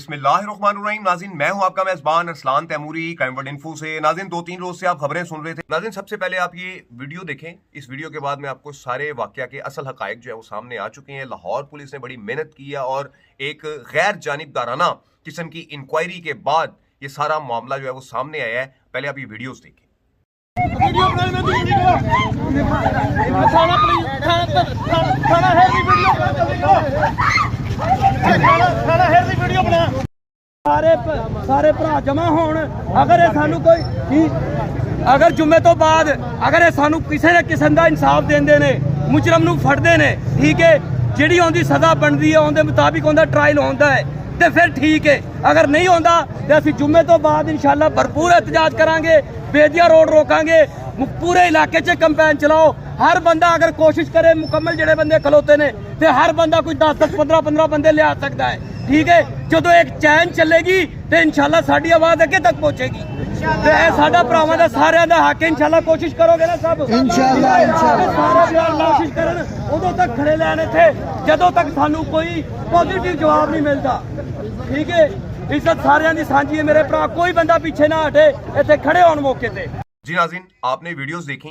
बिस्मिल्लाहिर्रहमानिर्रहीम। नाज़रीन, मैं हूं आपका मेज़बान अरसलान तैमूरी क्राइम इन्फो से। नाज़रीन, 2-3 रोज से आप खबरें सुन रहे थे। नाज़रीन, सबसे पहले आप ये वीडियो देखें। इस वीडियो के बाद में आपको सारे वाकया के असल हकायक जो है वो सामने आ चुके हैं। लाहौर पुलिस ने बड़ी मेहनत की है और एक गैर जानिबदाराना किस्म की इंक्वायरी के बाद ये सारा मामला जो है वो सामने आया है। पहले आप ये वीडियोस देखें। सारे भरा जमा होण। अगर सानू कोई अगर जुम्मे तो बाद अगर सानू किसी न किस्म का इंसाफ देंदे ने, मुजरम नू फड़दे ने, ठीक है, जिहड़ी उहदी सज़ा बनदी है उहदे मुताबिक उहदा ट्रायल होंदा है तो फिर ठीक है। अगर नहीं होंदा तो असीं जुम्मे तो बाद इंशाअल्लाह भरपूर एहतजाज करांगे, बेदिया रोड रोकांगे, पूरे इलाके च कंपेन चलाओ। हर बंदा अगर कोशिश करे, मुकम्मल जिहड़े बंदे खलोते ने तो हर बंदा कोई 10-10 15-15 बंदे लिया सकता है, ठीक है। जो एक चैन चलेगी तो इंशाअल्लाह साडी आवाज़ अगे तक पहुंचेगी। तो यह साडा भरावां दा सारियां दा हक है। इंशाअल्लाह कोशिश करोगे ना सब, इंशाअल्लाह सारे कोशिश करन उदों तक खड़े लैने थे जदों तक सानू कोई पॉजिटिव जवाब नहीं मिलता, ठीक है। इज्जत सारियां दी सांझी है मेरे भरा, कोई बंदा पीछे ना हटे, इत्थे खड़े होण मौके ते। जी नाज़रीन, आपने वीडियोस देखी।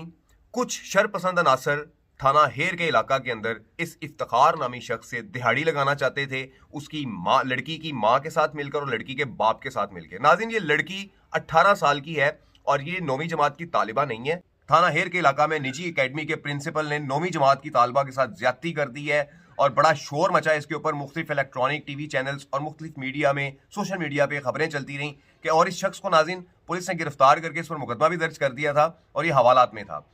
कुछ शरपसंद अनासर थाना हेर के इलाका के अंदर इस इफ्तिखार नामी शख्स से दिहाड़ी लगाना चाहते थे, उसकी माँ, लड़की की माँ के साथ मिलकर और लड़की के बाप के साथ मिलकर। नाज़रीन, ये लड़की 18 साल की है और ये 9वीं जमात की तालिबा नहीं है। थाना हेर के इलाका में निजी एकेडमी के प्रिंसिपल ने 9वीं जमात की तालिबा के साथ ज्यादती कर दी है और बड़ा शोर मचा है इसके ऊपर। मुख्तलिफ इलेक्ट्रॉनिक टीवी चैनल्स और मुख्तलिफ मीडिया में, सोशल मीडिया पे खबरें चलती रहीं कि और इस शख्स को नाज़रीन पुलिस ने गिरफ्तार करके इस पर मुकदमा भी दर्ज कर दिया था और ये हवालात में था।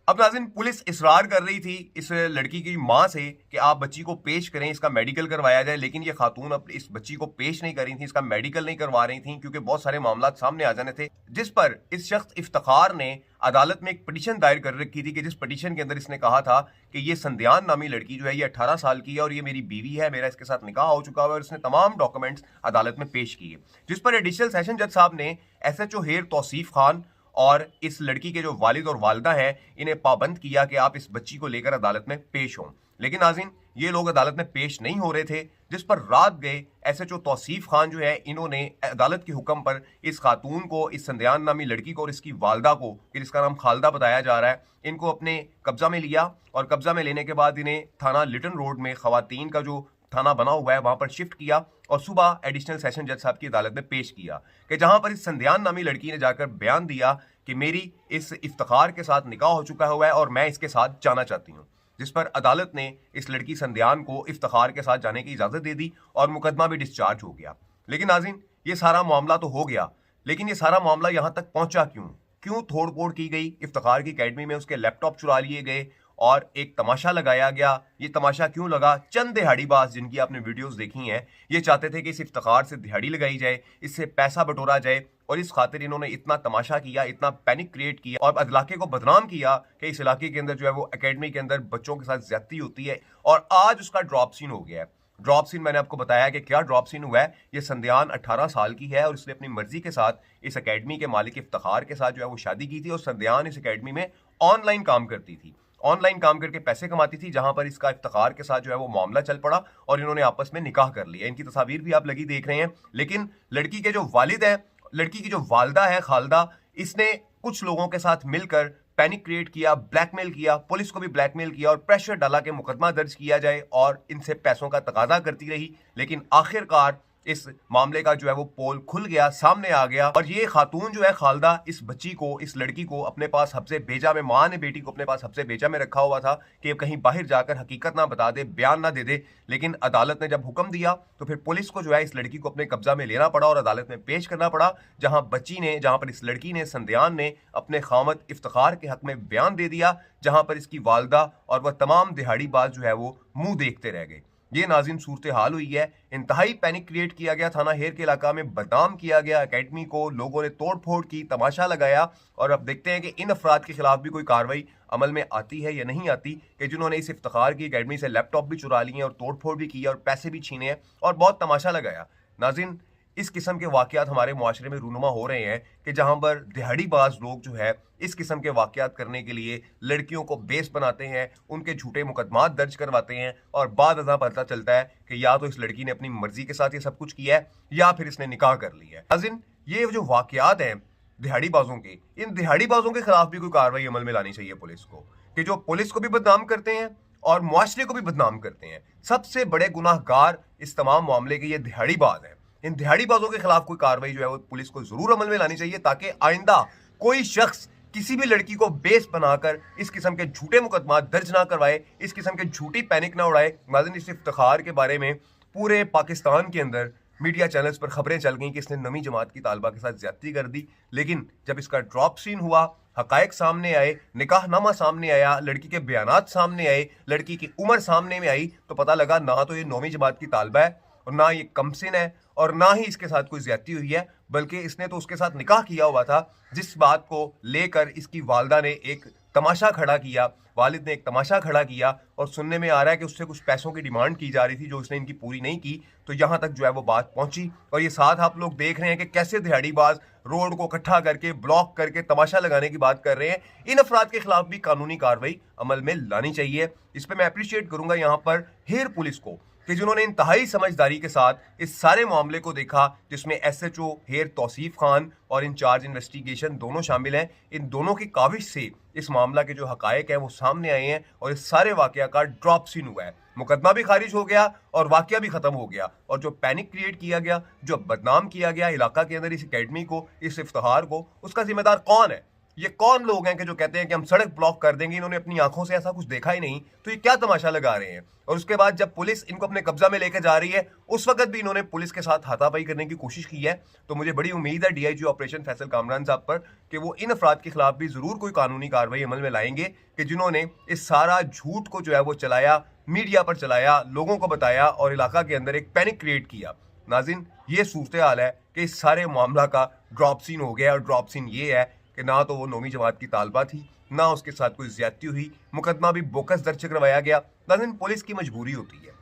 अब नाज़रीन, पुलिस इसरार कर रही थी इस लड़की की माँ से कि आप बच्ची को पेश करें, इसका मेडिकल करवाया जाए, लेकिन ये खातून अब इस बच्ची को पेश नहीं कर रही थी, इसका मेडिकल नहीं करवा रही थी क्योंकि बहुत सारे मामला सामने आ जाने थे। जिस पर इस शख्स इफ्तिखार ने अदालत में एक पिटीशन दायर कर रखी थी कि जिस पिटीशन के अंदर इसने कहा था कि ये संध्यान नामी लड़की जो है ये 18 साल की है और ये मेरी बीवी है, मेरा इसके साथ निकाह हो चुका है और इसने तमाम डॉक्यूमेंट्स अदालत में पेश किए। जिस पर एडिशनल सेशन जज साहब ने SHO हेर तौसीफ खान और इस लड़की के जो वालिद और वालिदा हैं इन्हें पाबंद किया कि आप इस बच्ची को लेकर अदालत में पेश हों। लेकिन नाज़रीन, ये लोग अदालत में पेश नहीं हो रहे थे, जिस पर रात गए SHO तौसीफ खान जो है इन्होंने अदालत के हुक्म पर इस खातून को, इस संध्यान नामी लड़की को और इसकी वालदा को, जिसका नाम खालदा बताया जा रहा है, इनको अपने कब्जा में लिया और कब्जा में लेने के बाद इन्हें थाना लिटन रोड में खवातीन का जो थाना बना हुआ है वहां पर शिफ्ट किया और सुबह एडिशनल सेशन जज साहब की अदालत में पेश किया कि जहां पर इस संध्यान नामी लड़की ने जाकर बयान दिया कि मेरी इस इफ्तिखार के साथ निकाह हो चुका हुआ है और मैं इसके साथ जाना चाहती हूं। जिस पर अदालत ने इस लड़की संध्यान को इफ्तिखार के साथ जाने की इजाजत दे दी और मुकदमा भी डिस्चार्ज हो गया। लेकिन नाज़रीन, ये सारा मामला तो हो गया, लेकिन ये सारा मामला यहां तक पहुंचा क्यों तोड़ फोड़ की गई? इफ्तिखार की अकेडमी में उसके लैपटॉप चुरा लिए गए और एक तमाशा लगाया गया। ये तमाशा क्यों लगा? चंद दिहाड़ीबाज जिनकी आपने वीडियोस देखी हैं, ये चाहते थे कि इस इफ्तिखार से दिहाड़ी लगाई जाए, इससे पैसा बटोरा जाए और इस खातिर इन्होंने इतना तमाशा किया, इतना पैनिक क्रिएट किया और इलाके को बदनाम किया कि इस इलाके के अंदर जो है वो एकेडमी के अंदर बच्चों के साथ ज्यादती होती है। और आज उसका ड्रॉप सीन हो गया है। ड्रॉप सीन मैंने आपको बताया कि क्या ड्रॉप सीन हुआ है। ये संध्यान 18 साल की है और इसने अपनी मर्जी के साथ इस एकेडमी के मालिक इफ्तिखार के साथ जो है वो शादी की थी और संध्यान इस एकेडमी में ऑनलाइन काम करती थी, ऑनलाइन काम करके पैसे कमाती थी, जहां पर इसका इफ्तिखार के साथ जो है वो मामला चल पड़ा और इन्होंने आपस में निकाह कर लिया। इनकी तस्वीर भी आप लगी देख रहे हैं। लेकिन लड़की के जो वालिद है, लड़की की जो वालदा है खालदा, इसने कुछ लोगों के साथ मिलकर पैनिक क्रिएट किया, ब्लैकमेल किया, पुलिस को भी ब्लैकमेल किया और प्रेशर डाला कि मुकदमा दर्ज किया जाए और इनसे पैसों का तकाजा करती रही। लेकिन आखिरकार इस मामले का जो है वो पोल खुल गया, सामने आ गया और ये खातून जो है खालदा इस बच्ची को, इस लड़की को अपने पास हफ्से भेजा में, माँ ने बेटी को अपने पास हफ्से भेजा में रखा हुआ था कि कहीं बाहर जाकर हकीकत ना बता दे, बयान ना दे दे। लेकिन अदालत ने जब हुक्म दिया तो फिर पुलिस को जो है इस लड़की को अपने कब्जा में लेना पड़ा और अदालत में पेश करना पड़ा, जहां पर इस लड़की ने, संध्यान ने अपने खामद इफ्तिखार के हक में बयान दे दिया, जहां पर इसकी वालदा और वह तमाम दिहाड़ीबाज जो है वो मुंह देखते रह गए। ये नाज़रीन सूरत हाल हुई है। इंतहाई पैनिक क्रिएट किया गया, थाना हेर के इलाका में बदनाम किया गया एकेडमी को, लोगों ने तोड़ फोड़ की, तमाशा लगाया और अब देखते हैं कि इन अफराद के खिलाफ भी कोई कार्रवाई अमल में आती है या नहीं आती कि जिन्होंने इस इफ्तिखार की अकेडमी से लैपटॉप भी चुरा लिए और तोड़ फोड़ भी की और पैसे भी छीने हैं और बहुत तमाशा लगाया। नाज़रीन, इस किस्म के वाकयात हमारे मुआशरे में रूनुमा हो रहे हैं कि जहां पर दिहाड़ीबाज लोग जो है इस किस्म के वाकयात करने के लिए लड़कियों को बेस बनाते हैं, उनके झूठे मुकदमात दर्ज करवाते हैं और बाद अज़ां पता चलता है कि या तो इस लड़की ने अपनी मर्जी के साथ ये सब कुछ किया है या फिर इसने निकाह कर लिया है। नाज़रीन, ये जो वाकयात हैं दिहाड़ीबाजों के, इन दिहाड़ीबाजों के खिलाफ भी कोई कार्रवाई अमल में लानी चाहिए पुलिस को, कि जो पुलिस को भी बदनाम करते हैं और मुआशरे को भी बदनाम करते हैं। सबसे बड़े गुनाहगार इस तमाम मामले के ये दिहाड़ीबाज हैं। इन दिहाड़ीबाजों के खिलाफ कोई कार्रवाई जो है वो पुलिस को जरूर अमल में लानी चाहिए, ताकि आइंदा कोई शख्स किसी भी लड़की को बेस बनाकर इस किस्म के झूठे मुकदमात दर्ज ना करवाए, इस किस्म के झूठी पैनिक ना उड़ाए। नाज़रीन, इस इफ्तिखार के बारे में पूरे पाकिस्तान के अंदर मीडिया चैनल्स पर खबरें चल गई कि इसने नवी जमात की तालबा के साथ ज्यादती कर दी, लेकिन जब इसका ड्रॉप सीन हुआ, हकायक सामने आए, निकाहनामा सामने आया, लड़की के बयानात सामने आए, लड़की की उम्र सामने में आई, तो पता लगा ना तो ये नौवीं जमात की तालबा है और ना ये कमसिन है और ना ही इसके साथ कोई ज्यादती हुई है, बल्कि इसने तो उसके साथ निकाह किया हुआ था, जिस बात को लेकर इसकी वालदा ने एक तमाशा खड़ा किया, वालिद ने एक तमाशा खड़ा किया और सुनने में आ रहा है कि उससे कुछ पैसों की डिमांड की जा रही थी जो उसने इनकी पूरी नहीं की। तो यहाँ तक जो है वो बात पहुंची और ये साथ आप लोग देख रहे हैं कि कैसे दिहाड़ीबाज रोड को इकट्ठा करके ब्लॉक करके तमाशा लगाने की बात कर रहे हैं। इन अफराद के खिलाफ भी कानूनी कार्रवाई अमल में लानी चाहिए। इस पर मैं अप्रिशिएट करूंगा यहाँ पर हेर पुलिस को कि जिन्होंने इंतहाई समझदारी के साथ इस सारे मामले को देखा, जिसमें SHO हेर तौसीफ खान और इंचार्ज इन्वेस्टिगेशन दोनों शामिल हैं। इन दोनों की काविश से इस मामला के जो हकायक हैं वो सामने आए हैं और इस सारे वाकया का ड्रॉप सीन हुआ है। मुकदमा भी खारिज हो गया और वाकया भी खत्म हो गया और जो पैनिक क्रिएट किया गया, जो बदनाम किया गया इलाका के अंदर इस एकेडमी को, इस इफ्तिखार को, उसका जिम्मेदार कौन है? ये कौन लोग हैं कि जो कहते हैं कि हम सड़क ब्लॉक कर देंगे? इन्होंने अपनी आंखों से ऐसा कुछ देखा ही नहीं, तो ये क्या तमाशा लगा रहे हैं? और उसके बाद जब पुलिस इनको अपने कब्जा में लेकर जा रही है, उस वक्त भी इन्होंने पुलिस के साथ हाथापाई करने की कोशिश की है। तो मुझे बड़ी उम्मीद है DIG ऑपरेशन फैसल कामरान साहब पर कि वो इन अफराद के खिलाफ भी जरूर कोई कानूनी कार्रवाई अमल में लाएंगे कि जिन्होंने इस सारा झूठ को जो है वो चलाया, मीडिया पर चलाया, लोगों को बताया और इलाका के अंदर एक पैनिक क्रिएट किया। नाज़रीन, ये सूरत हाल है कि इस सारे मामला का ड्रॉप सीन हो गया और ड्रॉप सीन ये है कि ना तो वो नौवीं जमात की तालबा थी, ना उसके साथ कोई ज्यादती हुई, मुकदमा भी बोकस दर्ज करवाया गया। नाज़रीन, पुलिस की मजबूरी होती है।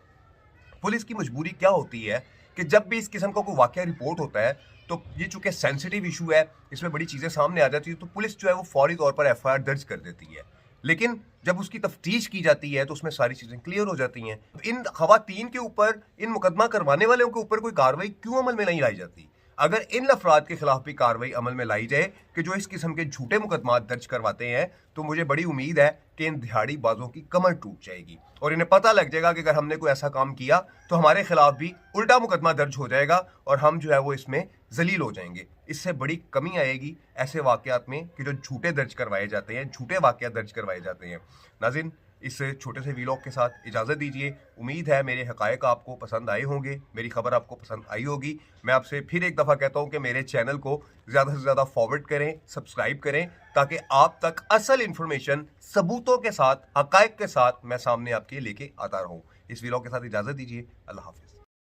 पुलिस की मजबूरी क्या होती है कि जब भी इस किस्म का कोई वाकया रिपोर्ट होता है तो ये चूंकि सेंसिटिव इशू है, इसमें बड़ी चीज़ें सामने आ जाती है, तो पुलिस जो है वो फौरी तौर पर FIR दर्ज कर देती है। लेकिन जब उसकी तफ्तीश की जाती है तो उसमें सारी चीज़ें क्लियर हो जाती हैं। इन खवातीन के ऊपर, इन मुकदमा करवाने वालों के ऊपर कोई कार्रवाई क्यों अमल में नहीं लाई जाती? अगर इन अफराद के खिलाफ भी कार्रवाई अमल में लाई जाए कि जो इस किस्म के झूठे मुकदमात दर्ज करवाते हैं, तो मुझे बड़ी उम्मीद है कि इन दिहाड़ीबाजों की कमर टूट जाएगी और इन्हें पता लग जाएगा कि अगर हमने कोई ऐसा काम किया तो हमारे खिलाफ भी उल्टा मुकदमा दर्ज हो जाएगा और हम जो है वो इसमें जलील हो जाएंगे। इससे बड़ी कमी आएगी ऐसे वाकयात में कि जो झूठे दर्ज करवाए जाते हैं, झूठे वाकयात दर्ज करवाए जाते हैं। नाज़रीन, इस छोटे से वीलॉग के साथ इजाज़त दीजिए। उम्मीद है मेरे हकायक आपको पसंद आए होंगे, मेरी खबर आपको पसंद आई होगी। मैं आपसे फिर एक दफ़ा कहता हूं कि मेरे चैनल को ज़्यादा से ज़्यादा फॉरवर्ड करें, सब्सक्राइब करें, ताकि आप तक असल इन्फॉर्मेशन सबूतों के साथ, हकायक के साथ मैं सामने आपके लेके आता रहूं। इस वीलॉग के साथ इजाज़त दीजिए। अल्लाह हाफिज़।